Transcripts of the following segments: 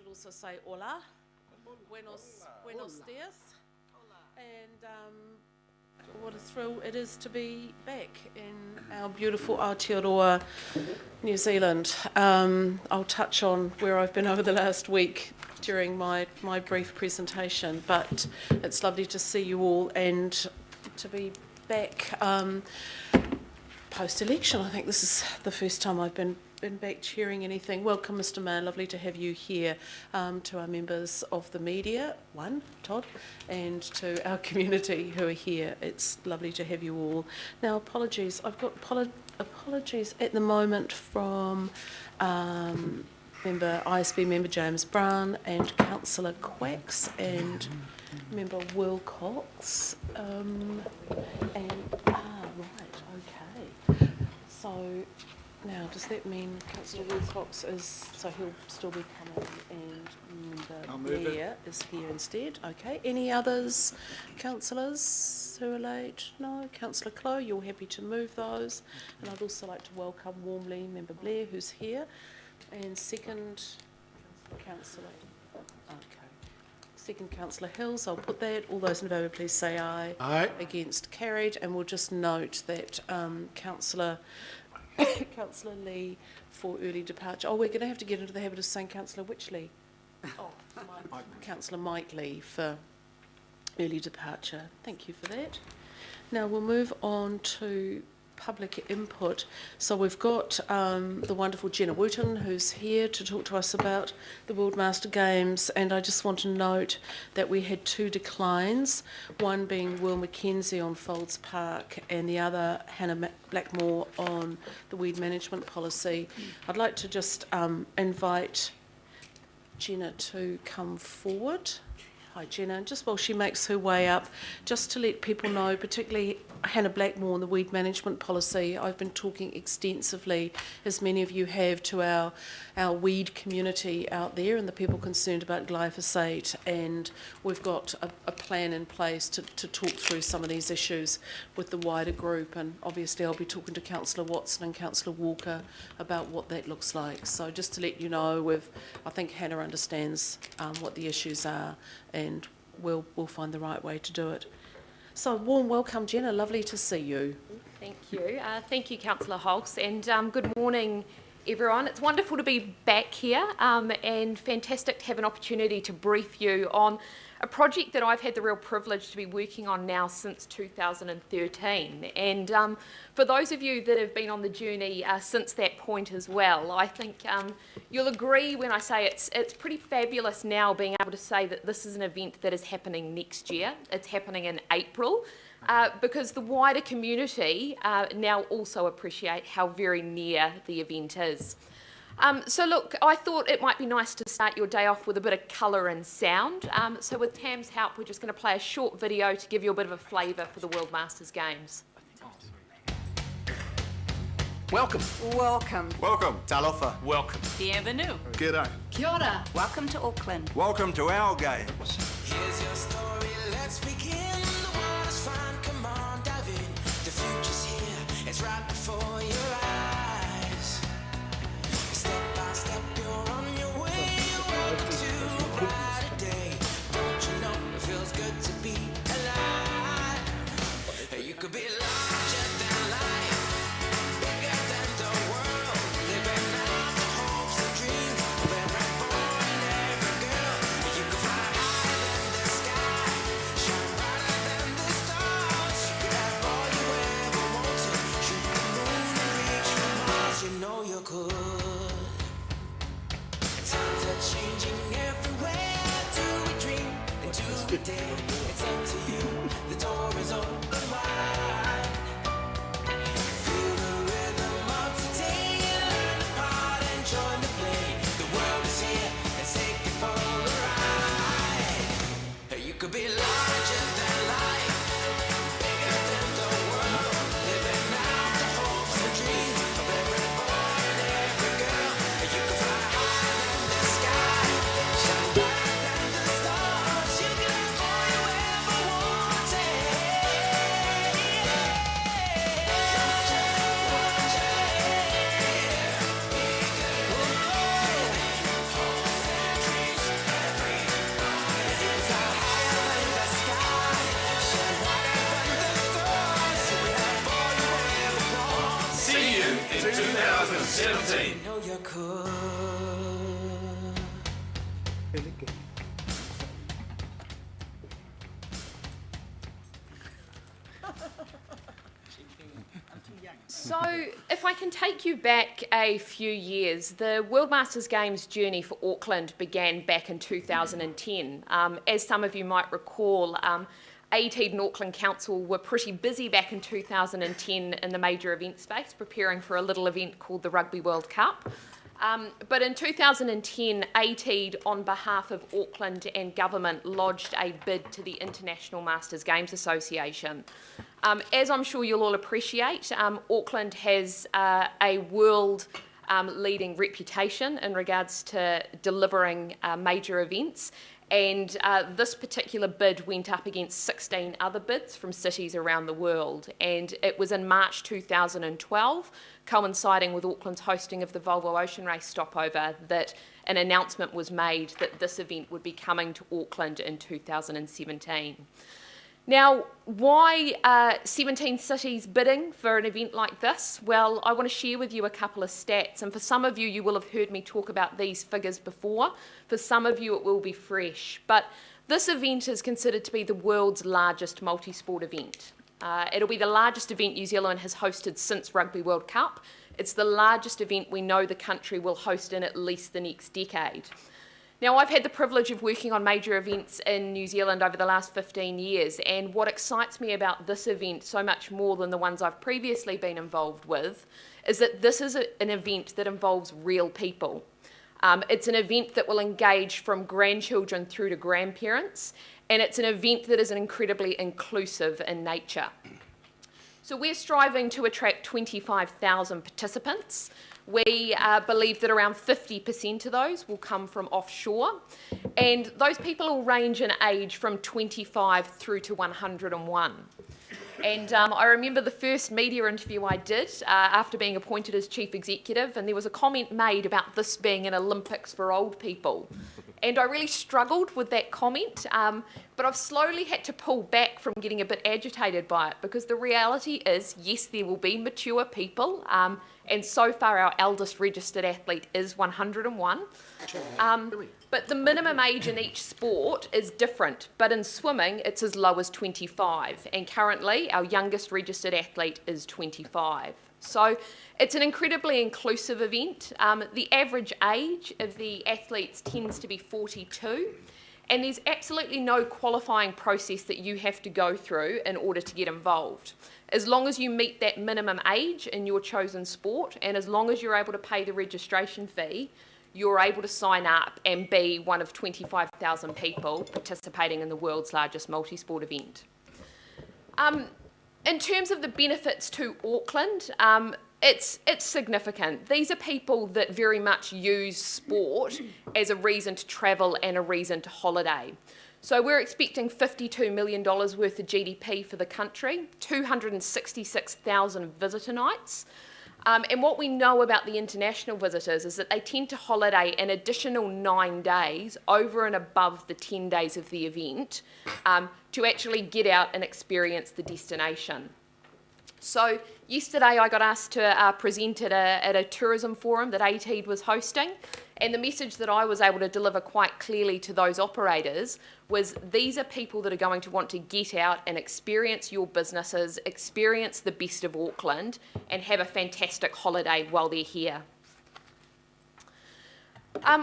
also say hola, buenos dias, and what a thrill it is to be back in our beautiful Aotearoa, New Zealand. I'll touch on where I've been over the last week during my brief presentation, but it's lovely to see you all and to be back post-election. I think this is the first time I've been back chairing anything. Welcome, Mr. Mayor. Lovely to have you here. To our members of the media, Todd, and to our community who are here. It's lovely to have you all. Now, apologies. I've got apologies at the moment from ISB member James Brown and Councillor Quacks and member Wilcox. Okay. So now, does that mean Councillor Wilcox is, so he'll still be coming and member Blair is here instead? Okay. Any others, councillors who are late? No? Councillor Clow, you're happy to move those? And I'd also like to welcome warmly member Blair, who's here. And second, Councillor, second Councillor Hills, I'll put that. All those in favour, please say aye. Aye. Against, carried. And we'll just note that Councillor Lee for early departure. Oh, we're going to have to get into the habit of saying Councillor Lee. Oh, Councillor Mike Lee for early departure. Thank you for that. Now we'll move on to public input. So we've got the wonderful Jenna Wooten, who's here to talk to us about the World Master Games, and I just want to note that we had two declines, one being Will Mackenzie on Folds Park and the other Hannah Blackmore on the weed management policy. I'd like to just invite Jenna to come forward. Hi Jenna, just while she makes her way up, just to let people know, particularly Hannah Blackmore and the weed management policy, I've been talking extensively, as many of you have, to our weed community out there and the people concerned about glyphosate, and we've got a plan in place to talk through some of these issues with the wider group, and obviously I'll be talking to Councillor Watson and Councillor Walker about what that looks like. So just to let you know, I think Hannah understands what the issues are, and we'll find the right way to do it. So warm welcome, Jenna. Lovely to see you. Thank you. Thank you, Councillor Hulse, and good morning, everyone. It's wonderful to be back here and fantastic to have an opportunity to brief you on a project that I've had the real privilege to be working on now since 2013. And for those of you that have been on the journey since that point as well, I think you'll agree when I say it's pretty fabulous now being able to say that this is an event that is happening next year. It's happening in April. Because the wider community now also appreciate how very near the event is. So look, I thought it might be nice to start your day off with a bit of colour and sound. So with Tam's help, we're just going to play a short video to give you a bit of a flavour for the World Masters Games. Welcome. Welcome. Welcome. Talofa. Welcome. Bienvenue. G'day. Kia ora. Welcome to Auckland. Welcome to our games. Here's your story, let's begin. The water's fine, come on, dive in. The future's here, it's right before your eyes. Step by step, you're on your way. You're up to a brighter day. Don't you know it feels good to be alive? You could be larger than life, bigger than the world, living out the hopes and dreams of every boy and every girl. You could fly higher than the sky, shine brighter than the stars. You could have all you ever wanted, shoot the moon and reach for Mars. You know you could. Times are changing everywhere. Do we dream and do we dare? It's up to you. The door is open wide. Feel the rhythm of today. Learn the part and join the play. The world is here. Let's take it for a ride. You could be larger than life, bigger than the world, living out the hopes and dreams of every boy and every girl. You could fly higher than the sky, shine brighter than the stars. You can have all you ever wanted. Larger, larger, bigger. 17. You know you could. So, if I can take you back a few years, the World Masters Games journey for Auckland began back in 2010. As some of you might recall, ATEED and Auckland Council were pretty busy back in 2010 in the major event space, preparing for a little event called the Rugby World Cup. But in 2010, ATEED, on behalf of Auckland and government, lodged a bid to the International Masters Games Association. As I'm sure you'll all appreciate, Auckland has a world leading reputation in regards to delivering major events, and this particular bid went up against 16 other bids from cities around the world, and it was in March 2012, coinciding with Auckland's hosting of the Volvo Ocean Race stopover, that an announcement was made that this event would be coming to Auckland in 2017. Now, why 17 cities bidding for an event like this? Well, I want to share with you a couple of stats, and for some of you, you will have heard me talk about these figures before. For some of you, it will be fresh. But this event is considered to be the world's largest multi-sport event. It'll be the largest event New Zealand has hosted since Rugby World Cup. It's the largest event we know the country will host in at least the next decade. Now, I've had the privilege of working on major events in New Zealand over the last 15 years, and what excites me about this event so much more than the ones I've previously been involved with is that this is an event that involves real people. It's an event that will engage from grandchildren through to grandparents, and it's an event that is incredibly inclusive in nature. So we're striving to attract 25,000 participants. We believe that around 50% of those will come from offshore, and those people will range in age from 25 through to 101. And I remember the first media interview I did after being appointed as chief executive, and there was a comment made about this being an Olympics for old people. And I really struggled with that comment, but I've slowly had to pull back from getting a bit agitated by it, because the reality is, yes, there will be mature people, and so far our eldest registered athlete is 101. But the minimum age in each sport is different, but in swimming it's as low as 25, and currently our youngest registered athlete is 25. So it's an incredibly inclusive event. The average age of the athletes tends to be 42, and there's absolutely no qualifying process that you have to go through in order to get involved. As long as you meet that minimum age in your chosen sport, and as long as you're able to pay the registration fee, you're able to sign up and be one of 25,000 people participating in the world's largest multi-sport event. In terms of the benefits to Auckland, it's significant. These are people that very much use sport as a reason to travel and a reason to holiday. So we're expecting $52 million worth of GDP for the country, 266,000 visitor nights. And what we know about the international visitors is that they tend to holiday an additional 9 days over and above the 10 days of the event to actually get out and experience the destination. So yesterday I got asked to present at a tourism forum that ATEED was hosting, and the message that I was able to deliver quite clearly to those operators was these are people that are going to want to get out and experience your businesses, experience the best of Auckland, and have a fantastic holiday while they're here.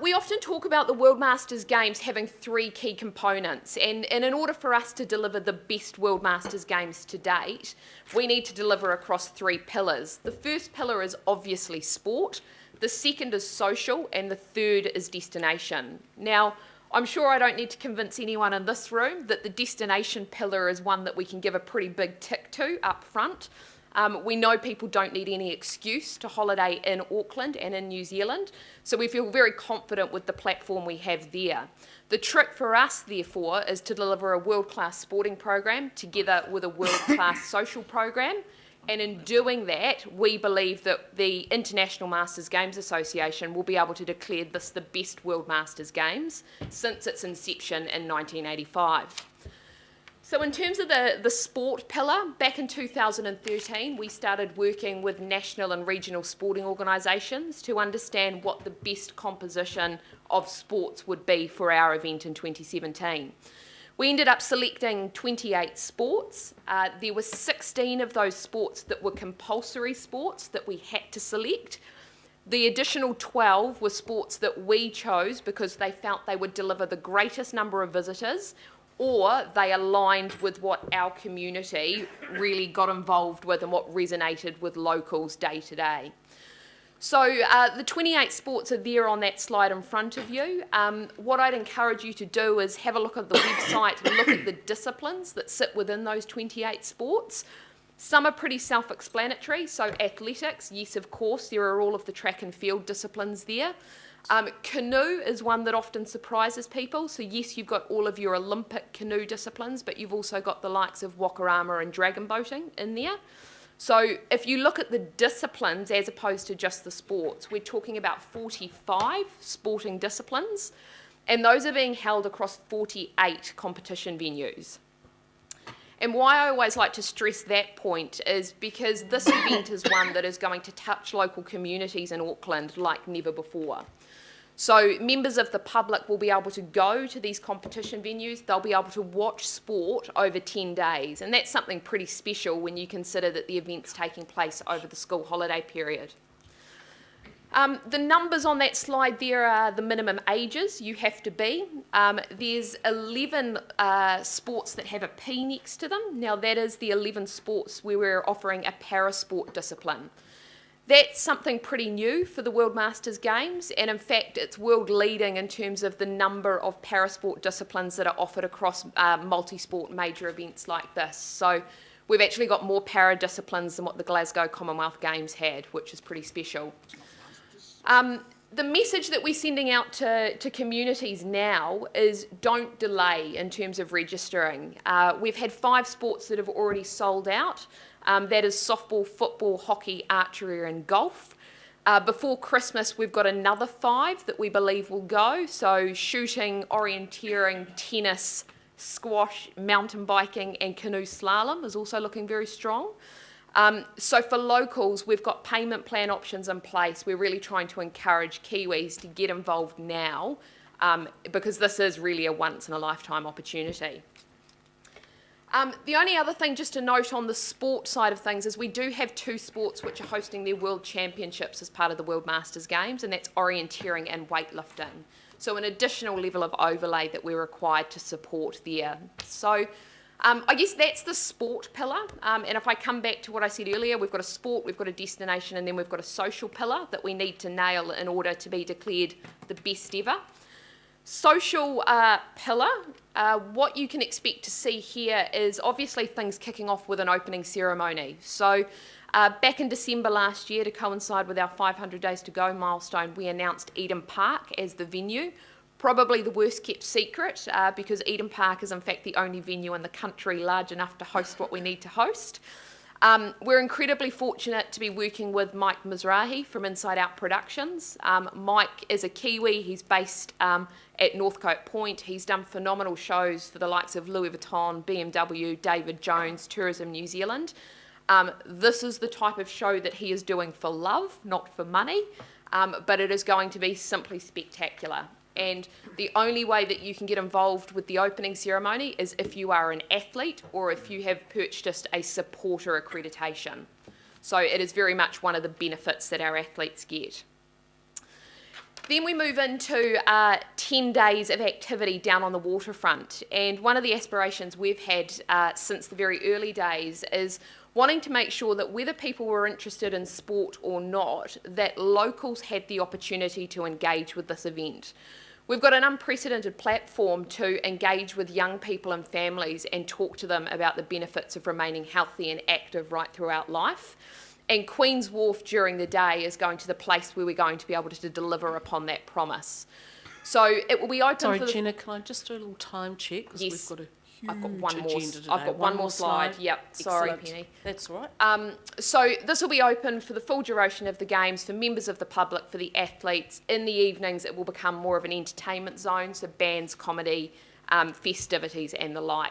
We often talk about the World Masters Games having 3 key components, and in order for us to deliver the best World Masters Games to date, we need to deliver across 3 pillars. The first pillar is obviously sport, the second is social, and the third is destination. Now, I'm sure I don't need to convince anyone in this room that the destination pillar is one that we can give a pretty big tick to up front. We know people don't need any excuse to holiday in Auckland and in New Zealand, so we feel very confident with the platform we have there. The trick for us, therefore, is to deliver a world-class sporting program together with a world-class social program, and in doing that, we believe that the International Masters Games Association will be able to declare this the best World Masters Games since its inception in 1985. So in terms of the sport pillar, back in 2013, we started working with national and regional sporting organisations to understand what the best composition of sports would be for our event in 2017. We ended up selecting 28 sports. There were 16 of those sports that were compulsory sports that we had to select. The additional 12 were sports that we chose because they felt they would deliver the greatest number of visitors, or they aligned with what our community really got involved with and what resonated with locals day to day. So the 28 sports are there on that slide in front of you. What I'd encourage you to do is have a look at the website and look at the disciplines that sit within those 28 sports. Some are pretty self-explanatory, so athletics, yes, of course, there are all of the track and field disciplines there. Canoe is one that often surprises people. So yes, you've got all of your Olympic canoe disciplines, but you've also got the likes of wakarama and dragon boating in there. So if you look at the disciplines as opposed to just the sports, we're talking about 45 sporting disciplines, and those are being held across 48 competition venues. And why I always like to stress that point is because this event is one that is going to touch local communities in Auckland like never before. So members of the public will be able to go to these competition venues, they'll be able to watch sport over 10 days, and that's something pretty special when you consider that the event's taking place over the school holiday period. The numbers on that slide there are the minimum ages you have to be. There's 11 sports that have a P next to them. Now that is the 11 sports where we're offering a parasport discipline. That's something pretty new for the World Masters Games, and in fact it's world leading in terms of the number of parasport disciplines that are offered across multi-sport major events like this. So we've actually got more para disciplines than what the Glasgow Commonwealth Games had, which is pretty special. The message that we're sending out to communities now is don't delay in terms of registering. We've had 5 sports that have already sold out. That is softball, football, hockey, archery and golf. Before Christmas we've got another 5 that we believe will go. So shooting, orienteering, tennis, squash, mountain biking and canoe slalom is also looking very strong. So for locals, we've got payment plan options in place. We're really trying to encourage Kiwis to get involved now because this is really a once-in-a-lifetime opportunity. The only other thing just to note on the sport side of things is we do have 2 sports which are hosting their World Championships as part of the World Masters Games, and that's orienteering and weightlifting. So an additional level of overlay that we're required to support there. So I guess that's the sport pillar, and if I come back to what I said earlier, we've got a sport, we've got a destination, and then we've got a social pillar that we need to nail in order to be declared the best ever. Social pillar, what you can expect to see here is obviously things kicking off with an opening ceremony. So back in December last year, to coincide with our 500 Days to Go milestone, we announced Eden Park as the venue. Probably the worst kept secret because Eden Park is in fact the only venue in the country large enough to host what we need to host. We're incredibly fortunate to be working with Mike Mizrahi from Inside Out Productions. Mike is a Kiwi, he's based at Northcote Point. He's done phenomenal shows for the likes of Louis Vuitton, BMW, David Jones, Tourism New Zealand. This is the type of show that he is doing for love, not for money, but it is going to be simply spectacular. And the only way that you can get involved with the opening ceremony is if you are an athlete or if you have purchased a supporter accreditation. So it is very much one of the benefits that our athletes get. Then we move into 10 days of activity down on the waterfront. And one of the aspirations we've had since the very early days is wanting to make sure that whether people were interested in sport or not, that locals had the opportunity to engage with this event. We've got an unprecedented platform to engage with young people and families and talk to them about the benefits of remaining healthy and active right throughout life. And Queen's Wharf during the day is going to the place where we're going to be able to deliver upon that promise. So it will be open Sorry, for the... Jenna, can I just do a little time check? Because Yes. we've got a I've got huge one more. agenda today. I've got one more slide. Yep. Sorry, Excellent. Penny. That's all right. So this will be open for the full duration of the games for members of the public, for the athletes. In the evenings, it will become more of an entertainment zone, so bands, comedy, festivities, and the like.